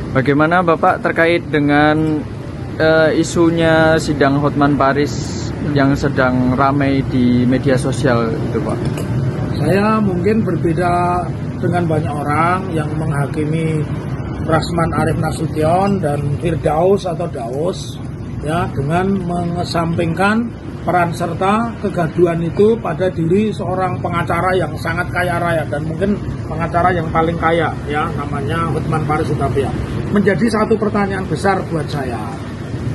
Bagaimana Bapak terkait dengan isunya sidang Hotman Paris yang sedang ramai di media sosial itu, Pak? Saya mungkin berbeda dengan banyak orang yang menghakimi Rasman Arif Nasution dan Firdaus atau Daus ya, dengan mengesampingkan peran serta kegaduhan itu pada diri seorang pengacara yang sangat kaya raya dan mungkin pengacara yang paling kaya ya, namanya Hotman Paris Hutapea. Menjadi satu pertanyaan besar buat saya,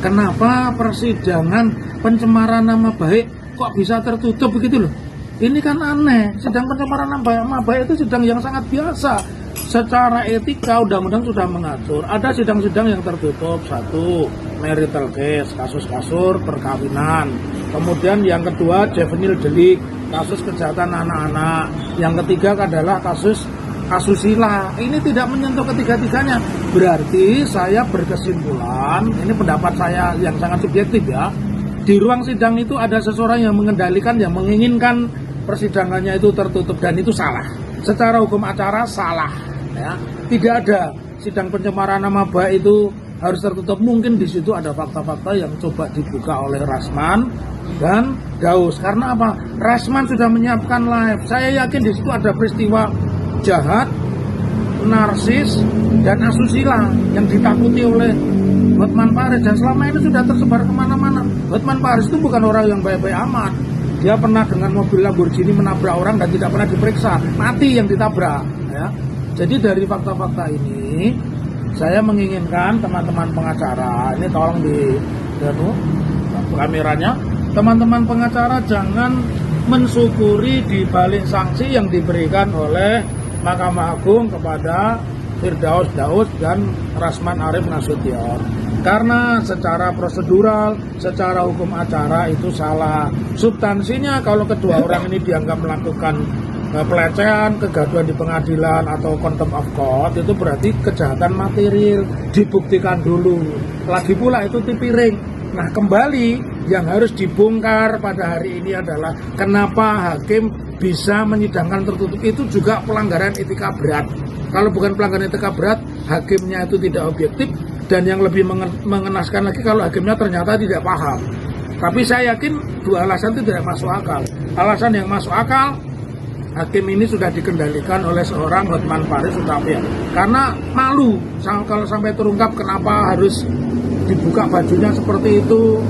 kenapa persidangan pencemaran nama baik kok bisa tertutup begitu loh? Ini kan aneh, sidang pencemaran nama baik itu sidang yang sangat biasa. Secara etika undang-undang sudah mengatur, ada sidang-sidang yang tertutup. Satu, marital case, kasus-kasus perkawinan. Kemudian yang kedua, juvenile delik, kasus kejahatan anak-anak. Yang ketiga adalah kasus asusila. Ini tidak menyentuh ketiga-tiganya. Berarti saya berkesimpulan, ini pendapat saya yang sangat subjektif ya, di ruang sidang itu ada seseorang yang mengendalikan, yang menginginkan persidangannya itu tertutup, dan itu salah. Secara hukum acara salah ya. Tidak ada sidang pencemaran nama baik itu harus tertutup. Mungkin di situ ada fakta-fakta yang coba dibuka oleh Rasman dan Daus. Karena apa? Rasman sudah menyiapkan live. Saya yakin di situ ada peristiwa jahat, narsis, dan asusila yang ditakuti oleh Hotman Paris, dan selama ini sudah tersebar kemana-mana. Hotman Paris itu bukan orang yang baik-baik amat. Dia pernah dengan mobil Lamborghini menabrak orang dan tidak pernah diperiksa, mati yang ditabrak ya. Jadi dari fakta-fakta ini saya menginginkan teman-teman pengacara, ini tolong di kameranya, teman-teman pengacara jangan mensyukuri di balik sanksi yang diberikan oleh Mahkamah Agung kepada Firdaus Daus dan Rasman Arif Nasution. Karena secara prosedural, secara hukum acara itu salah. Substansinya kalau kedua orang ini dianggap melakukan pelecehan, kegaduhan di pengadilan atau contempt of court, itu berarti kejahatan material, dibuktikan dulu. Lagi pula itu tipiring. Nah, kembali yang harus dibongkar pada hari ini adalah kenapa hakim bisa menyidangkan tertutup. Itu juga pelanggaran etika berat. Kalau bukan pelanggaran etika berat, hakimnya itu tidak objektif, dan yang lebih mengenaskan lagi kalau hakimnya ternyata tidak paham. Tapi saya yakin dua alasan itu tidak masuk akal. Alasan yang masuk akal, hakim ini sudah dikendalikan oleh seorang Hotman Paris Hutapea. Karena malu kalau sampai terungkap kenapa harus dibuka bajunya seperti itu.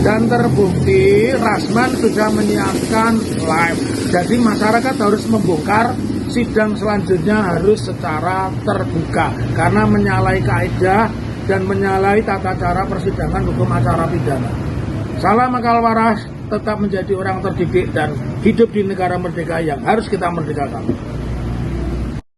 Dan terbukti Rasman sudah menyiapkan live. Jadi masyarakat harus membongkar, sidang selanjutnya harus secara terbuka. Karena menyalahi kaidah dan menyalahi tata cara persidangan hukum acara pidana. Salam akal waras, tetap menjadi orang terdidik dan hidup di negara merdeka yang harus kita merdekakan.